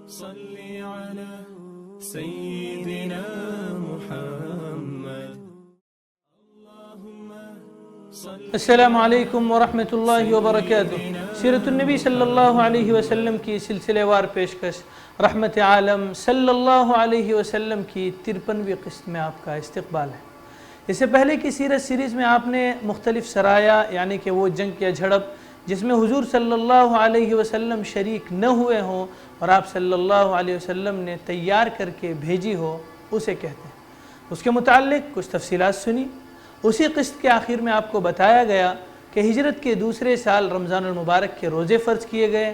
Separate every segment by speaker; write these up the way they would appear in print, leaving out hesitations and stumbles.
Speaker 1: صل على سيدنا محمد
Speaker 2: السلام علیکم ورحمۃ اللہ وبرکاتہ۔ سیرت النبی صلی اللہ علیہ وسلم کی سلسلے وار پیشکش رحمت عالم صلی اللہ علیہ وسلم کی 53ویں قسط میں آپ کا استقبال ہے۔ اس سے پہلے کی سیرت سیریز میں آپ نے مختلف سرایا یعنی کہ وہ جنگ یا جھڑپ جس میں حضور صلی اللہ علیہ وسلم شریک نہ ہوئے ہوں اور آپ صلی اللہ علیہ وسلم نے تیار کر کے بھیجی ہو، اسے کہتے ہیں۔ اس کے متعلق کچھ تفصیلات سنی۔ اسی قسط کے آخر میں آپ کو بتایا گیا کہ ہجرت کے دوسرے سال رمضان المبارک کے روزے فرض کیے گئے،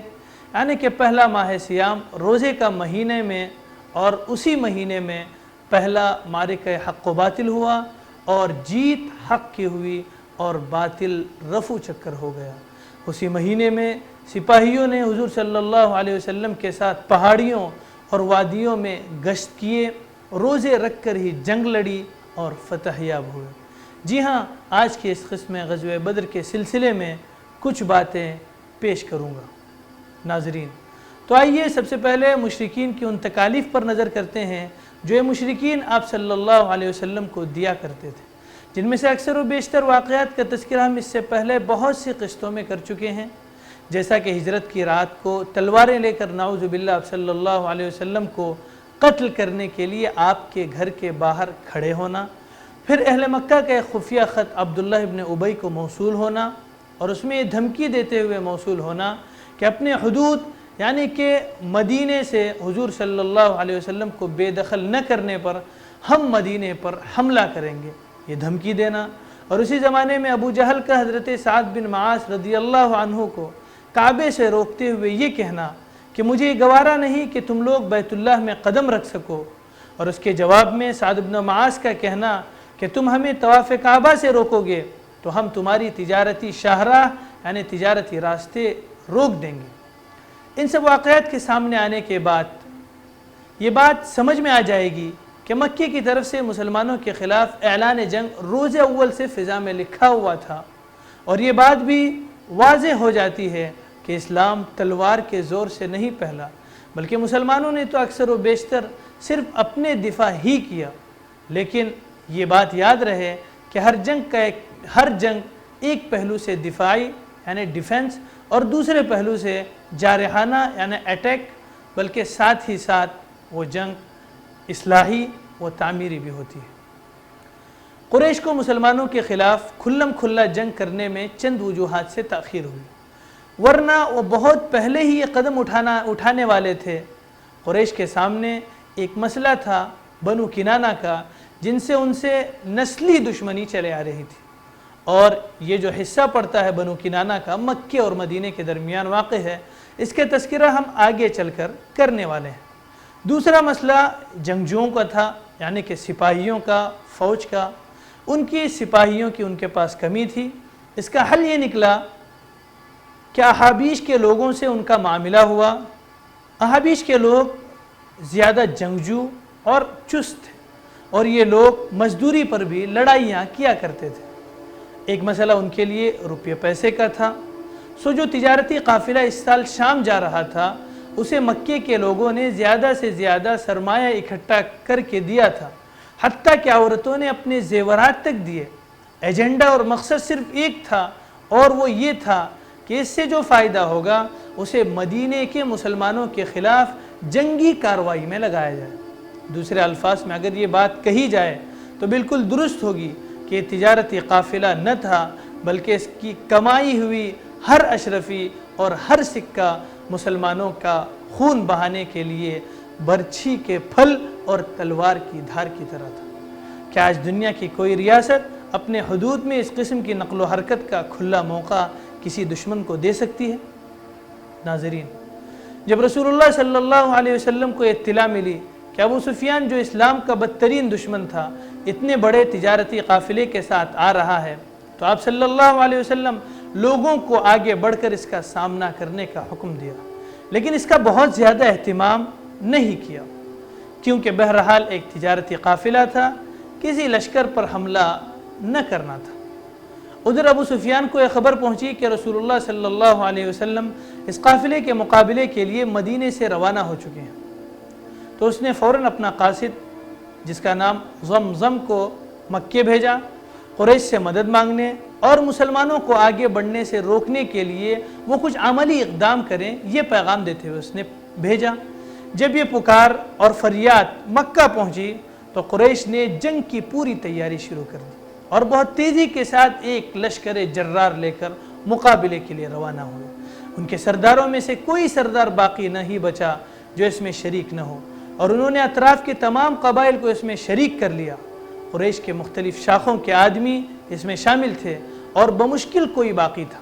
Speaker 2: یعنی کہ پہلا ماہ سیام روزے کا مہینے میں، اور اسی مہینے میں پہلا معرکہ حق و باطل ہوا اور جیت حق کی ہوئی اور باطل رفو چکر ہو گیا۔ اسی مہینے میں سپاہیوں نے حضور صلی اللہ علیہ وسلم کے ساتھ پہاڑیوں اور وادیوں میں گشت کیے، روزے رکھ کر ہی جنگ لڑی اور فتح یاب ہوئے۔ جی ہاں، آج کے اس قسم غزوہ بدر کے سلسلے میں کچھ باتیں پیش کروں گا۔ ناظرین، تو آئیے سب سے پہلے مشرکین کی ان تکالیف پر نظر کرتے ہیں جو یہ مشرکین آپ صلی اللہ علیہ وسلم کو دیا کرتے تھے، جن میں سے اکثر و بیشتر واقعات کا تذکرہ ہم اس سے پہلے بہت سی قسطوں میں کر چکے ہیں، جیسا کہ ہجرت کی رات کو تلواریں لے کر نعوذ باللہ آپ صلی اللہ علیہ وسلم کو قتل کرنے کے لیے آپ کے گھر کے باہر کھڑے ہونا، پھر اہل مکہ کا ایک خفیہ خط عبداللہ ابن ابی کو موصول ہونا اور اس میں یہ دھمکی دیتے ہوئے موصول ہونا کہ اپنے حدود یعنی کہ مدینے سے حضور صلی اللہ علیہ وسلم کو بے دخل نہ کرنے پر ہم مدینے پر حملہ کریں گے، یہ دھمکی دینا۔ اور اسی زمانے میں ابو جہل کا حضرت سعد بن معاذ رضی اللہ عنہ کو کعبے سے روکتے ہوئے یہ کہنا کہ مجھے یہ گوارا نہیں کہ تم لوگ بیت اللہ میں قدم رکھ سکو، اور اس کے جواب میں سعد بن معاذ کا کہنا کہ تم ہمیں طواف کعبہ سے روکو گے تو ہم تمہاری تجارتی شاہراہ یعنی تجارتی راستے روک دیں گے۔ ان سب واقعات کے سامنے آنے کے بعد یہ بات سمجھ میں آ جائے گی کہ مکے کی طرف سے مسلمانوں کے خلاف اعلان جنگ روز اول سے فضا میں لکھا ہوا تھا، اور یہ بات بھی واضح ہو جاتی ہے کہ اسلام تلوار کے زور سے نہیں پھیلا، بلکہ مسلمانوں نے تو اکثر و بیشتر صرف اپنے دفاع ہی کیا۔ لیکن یہ بات یاد رہے کہ ہر جنگ ایک پہلو سے دفاعی یعنی ڈیفنس اور دوسرے پہلو سے جارحانہ یعنی اٹیک، بلکہ ساتھ ہی ساتھ وہ جنگ اصلاحی و تعمیری بھی ہوتی ہے۔ قریش کو مسلمانوں کے خلاف کھلم کھلا جنگ کرنے میں چند وجوہات سے تاخیر ہوئی، ورنہ وہ بہت پہلے ہی یہ قدم اٹھانے والے تھے۔ قریش کے سامنے ایک مسئلہ تھا بنو کنانہ کا، جن سے ان سے نسلی دشمنی چلے آ رہی تھی، اور یہ جو حصہ پڑتا ہے بنو کنانہ کا مکے اور مدینے کے درمیان واقع ہے، اس کے تذکرہ ہم آگے چل کر کرنے والے ہیں۔ دوسرا مسئلہ جنگجوؤں کا تھا، یعنی کہ سپاہیوں کا، فوج کا۔ ان کی سپاہیوں کی ان کے پاس کمی تھی۔ اس کا حل یہ نکلا کہ احابیش کے لوگوں سے ان کا معاملہ ہوا۔ احابیش کے لوگ زیادہ جنگجو اور چست تھے، اور یہ لوگ مزدوری پر بھی لڑائیاں کیا کرتے تھے۔ ایک مسئلہ ان کے لیے روپے پیسے کا تھا، سو جو تجارتی قافلہ اس سال شام جا رہا تھا اسے مکے کے لوگوں نے زیادہ سے زیادہ سرمایہ اکٹھا کر کے دیا تھا، حتیٰ کہ عورتوں نے اپنے زیورات تک دیے۔ ایجنڈا اور مقصد صرف ایک تھا، اور وہ یہ تھا کہ اس سے جو فائدہ ہوگا اسے مدینے کے مسلمانوں کے خلاف جنگی کارروائی میں لگایا جائے۔ دوسرے الفاظ میں اگر یہ بات کہی جائے تو بالکل درست ہوگی کہ یہ تجارتی قافلہ نہ تھا، بلکہ اس کی کمائی ہوئی ہر اشرفی اور ہر سکہ مسلمانوں کا خون بہانے کے لیے برچھی کے پھل اور تلوار کی دھار کی طرح تھا۔ کیا آج دنیا کی کوئی ریاست اپنے حدود میں اس قسم کی نقل و حرکت کا کھلا موقع کسی دشمن کو دے سکتی ہے؟ ناظرین، جب رسول اللہ صلی اللہ علیہ وسلم کو اطلاع ملی کہ ابو سفیان جو اسلام کا بدترین دشمن تھا اتنے بڑے تجارتی قافلے کے ساتھ آ رہا ہے، تو آپ صلی اللہ علیہ وسلم لوگوں کو آگے بڑھ کر اس کا سامنا کرنے کا حکم دیا، لیکن اس کا بہت زیادہ اہتمام نہیں کیا، کیونکہ بہرحال ایک تجارتی قافلہ تھا، کسی لشکر پر حملہ نہ کرنا تھا۔ ادھر ابو سفیان کو یہ خبر پہنچی کہ رسول اللہ صلی اللہ علیہ وسلم اس قافلے کے مقابلے کے لیے مدینے سے روانہ ہو چکے ہیں۔ تو اس نے فوراً اپنا قاصد جس کا نام زمزم کو مکے بھیجا قریش سے مدد مانگنے اور مسلمانوں کو آگے بڑھنے سے روکنے کے لیے وہ کچھ عملی اقدام کریں، یہ پیغام دیتے ہوئے اس نے بھیجا۔ جب یہ پکار اور فریاد مکہ پہنچی تو قریش نے جنگ کی پوری تیاری شروع کر دی اور بہت تیزی کے ساتھ ایک لشکر جرار لے کر مقابلے کے لیے روانہ ہوئے۔ ان کے سرداروں میں سے کوئی سردار باقی نہیں بچا جو اس میں شریک نہ ہو، اور انہوں نے اطراف کے تمام قبائل کو اس میں شریک کر لیا۔ قریش کے مختلف شاخوں کے آدمی اس میں شامل تھے اور بمشکل کوئی باقی تھا۔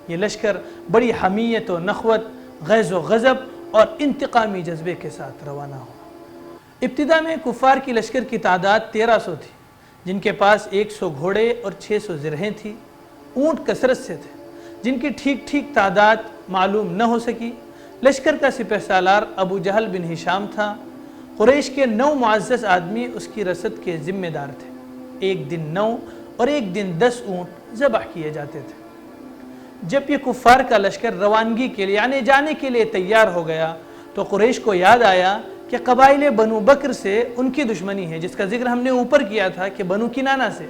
Speaker 2: یہ لشکر بڑی حمیت و نخوت، غیظ و غضب اور انتقامی جذبے کے ساتھ روانہ ہوا۔ ابتدا میں کفار کی لشکر کی تعداد 1300 تھی، جن کے پاس 100 گھوڑے اور 600 زرہیں تھیں۔ اونٹ کثرت سے تھے جن کی ٹھیک تعداد معلوم نہ ہو سکی۔ لشکر کا سپہ سالار ابو جہل بن ہشام تھا۔ قریش کے 9 معزز آدمی اس کی رسد کے ذمہ دار تھے۔ ایک دن 9 اور ایک دن 10 اونٹ ذبح کیے جاتے تھے۔ جب یہ کفار کا لشکر روانگی کے لیے یعنی جانے کے لیے تیار ہو گیا تو قریش کو یاد آیا کہ قبائل بنو بکر سے ان کی دشمنی ہے، جس کا ذکر ہم نے اوپر کیا تھا کہ بنو کنانہ سے،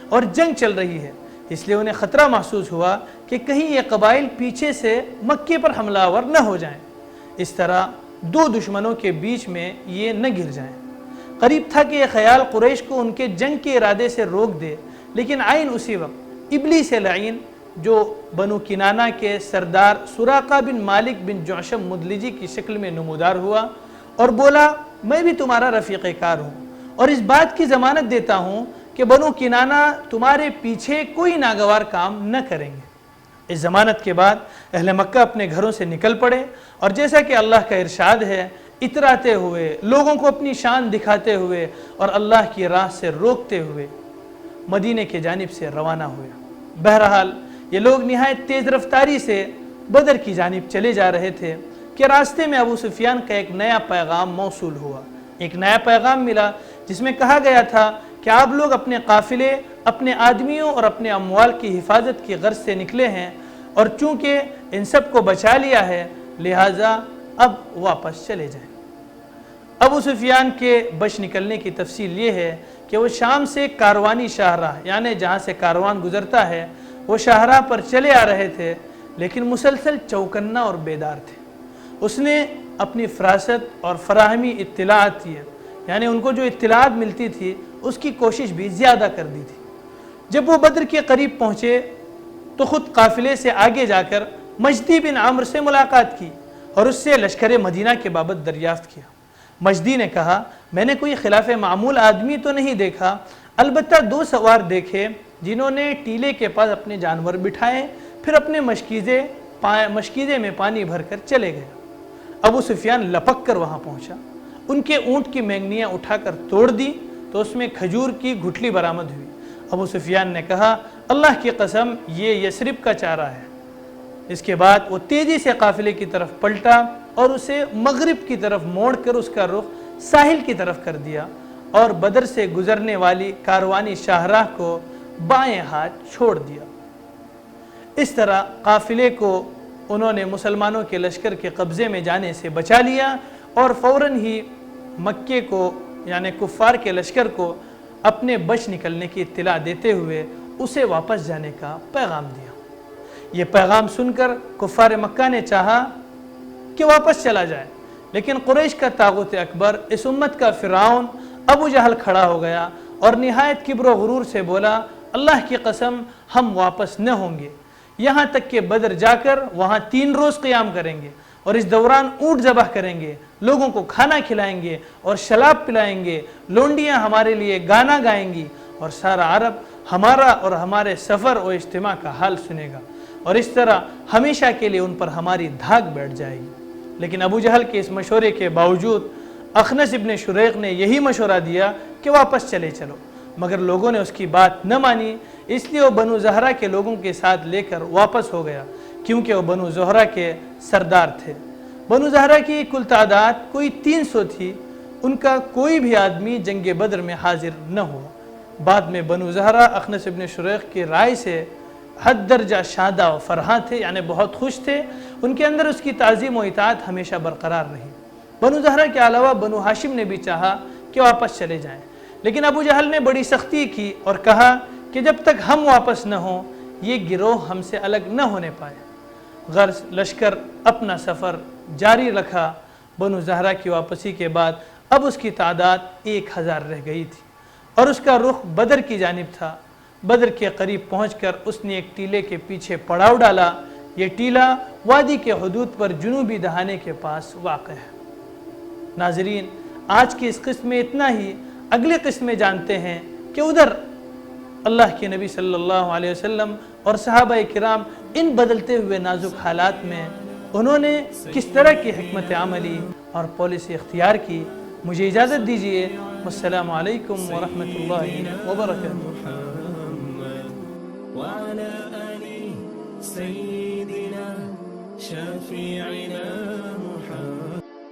Speaker 2: اور جنگ چل رہی ہے۔ اس لیے انہیں خطرہ محسوس ہوا کہ کہیں یہ قبائل پیچھے سے مکے پر حملہ آور نہ ہو جائیں، اس طرح 2 دشمنوں کے بیچ میں یہ نہ گر جائیں۔ قریب تھا کہ یہ خیال قریش کو ان کے جنگ کے ارادے سے روک دے، لیکن عین اسی وقت ابلیس لعین جو بنو کنانہ کے سردار سراقہ بن مالک بن جعشم مدلجی کی شکل میں نمودار ہوا اور بولا، میں بھی تمہارا رفیق کار ہوں اور اس بات کی ضمانت دیتا ہوں کہ بنو کنانہ تمہارے پیچھے کوئی ناگوار کام نہ کریں گے۔ اس ضمانت کے بعد اہل مکہ اپنے گھروں سے نکل پڑے اور جیسا کہ اللہ کا ارشاد ہے، اتراتے ہوئے، لوگوں کو اپنی شان دکھاتے ہوئے اور اللہ کی راہ سے روکتے ہوئے مدینے کے جانب سے روانہ ہوئے۔ بہرحال یہ لوگ نہایت تیز رفتاری سے بدر کی جانب چلے جا رہے تھے کہ راستے میں ابو سفیان کا ایک نیا پیغام موصول ہوا۔ ایک نیا پیغام ملا جس میں کہا گیا تھا کہ آپ لوگ اپنے قافلے، اپنے آدمیوں اور اپنے اموال کی حفاظت کی غرض سے نکلے ہیں، اور چونکہ ان سب کو بچا لیا ہے لہٰذا اب واپس چلے جائیں۔ ابو سفیان کے بچ نکلنے کی تفصیل یہ ہے کہ وہ شام سے کاروانی شاہراہ یعنی جہاں سے کاروان گزرتا ہے وہ شاہراہ پر چلے آ رہے تھے، لیکن مسلسل چوکنا اور بیدار تھے۔ اس نے اپنی فراست اور فراہمی اطلاعات کی، یعنی ان کو جو اطلاعات ملتی تھی اس کی کوشش بھی زیادہ کر دی تھی۔ جب وہ بدر کے قریب پہنچے تو خود قافلے سے آگے جا کر مجدی بن عمرو سے ملاقات کی اور اس سے لشکر مدینہ کے بابت دریافت کیا۔ مجدی نے کہا، میں نے کوئی خلاف معمول آدمی تو نہیں دیکھا، البتہ 2 سوار دیکھے جنہوں نے ٹیلے کے پاس اپنے جانور بٹھائے، پھر اپنے مشکیزے میں پانی بھر کر چلے گئے۔ ابو سفیان لپک کر وہاں پہنچا، ان کے اونٹ کی مینگنیاں اٹھا کر توڑ دی تو اس میں کھجور کی گھٹلی برآمد ہوئی۔ ابو سفیان نے کہا، اللہ کی قسم یہ یثرب کا چارہ ہے۔ اس کے بعد وہ تیزی سے قافلے کی طرف پلٹا اور اسے مغرب کی طرف موڑ کر اس کا رخ ساحل کی طرف کر دیا اور بدر سے گزرنے والی کاروانی شاہراہ کو بائیں ہاتھ چھوڑ دیا۔ اس طرح قافلے کو انہوں نے مسلمانوں کے لشکر کے قبضے میں جانے سے بچا لیا اور فوراً ہی مکے کو یعنی کفار کے لشکر کو اپنے بچ نکلنے کی اطلاع دیتے ہوئے اسے واپس جانے کا پیغام دیا۔ یہ پیغام سن کر کفار مکہ نے چاہا کہ واپس چلا جائے، لیکن قریش کا طاغوت اکبر، اس امت کا فرعون ابو جہل کھڑا ہو گیا اور نہایت کبر و غرور سے بولا، اللہ کی قسم ہم واپس نہ ہوں گے، یہاں تک کہ بدر جا کر وہاں 3 روز قیام کریں گے اور اس دوران اونٹ ذبح کریں گے، لوگوں کو کھانا کھلائیں گے اور شراب پلائیں گے، لونڈیاں ہمارے لیے گانا گائیں گی اور سارا عرب ہمارا اور ہمارے سفر و اجتماع کا حال سنے گا، اور اس طرح ہمیشہ کے لیے ان پر ہماری دھاک بیٹھ جائے گی۔ لیکن ابو جہل کے اس مشورے کے باوجود اخنس ابن شریق نے یہی مشورہ دیا کہ واپس چلے چلو، مگر لوگوں نے اس کی بات نہ مانی، اس لیے وہ بنو زہرہ کے لوگوں کے ساتھ لے کر واپس ہو گیا، کیونکہ وہ بنو زہرہ کے سردار تھے۔ بنو زہرہ کی کل تعداد کوئی 300 تھی، ان کا کوئی بھی آدمی جنگ بدر میں حاضر نہ ہوا۔ بعد میں بنو زہرہ اخنس ابن شریق کی رائے سے حد درجہ شادہ و فرحاں تھے، یعنی بہت خوش تھے، ان کے اندر اس کی تعظیم و اطاعت ہمیشہ برقرار رہی۔ بنو زہرہ کے علاوہ بنو ہاشم نے بھی چاہا کہ واپس چلے جائیں، لیکن ابو جہل نے بڑی سختی کی اور کہا کہ جب تک ہم واپس نہ ہوں یہ گروہ ہم سے الگ نہ ہونے پائے۔ غرض لشکر اپنا سفر جاری رکھا۔ بنو زہرہ کی واپسی کے بعد اب اس کی تعداد 1000 رہ گئی تھی اور اس کا رخ بدر کی جانب تھا۔ بدر کے قریب پہنچ کر اس نے ایک ٹیلے کے پیچھے پڑاؤ ڈالا۔ یہ ٹیلہ وادی کے حدود پر جنوبی دہانے کے پاس واقع ہے۔ ناظرین، آج کی اس قسم میں اتنا ہی۔ اگلے قسم میں جانتے ہیں کہ ادھر اللہ کے نبی صلی اللہ علیہ وسلم اور صحابہ کرام ان بدلتے ہوئے نازک حالات میں انہوں نے کس طرح کی حکمت عملی اور پالیسی اختیار کی۔ مجھے اجازت دیجیے۔ السلام علیکم ورحمۃ اللہ وبرکاتہ۔
Speaker 1: وعلى آل سيدنا شفيعنا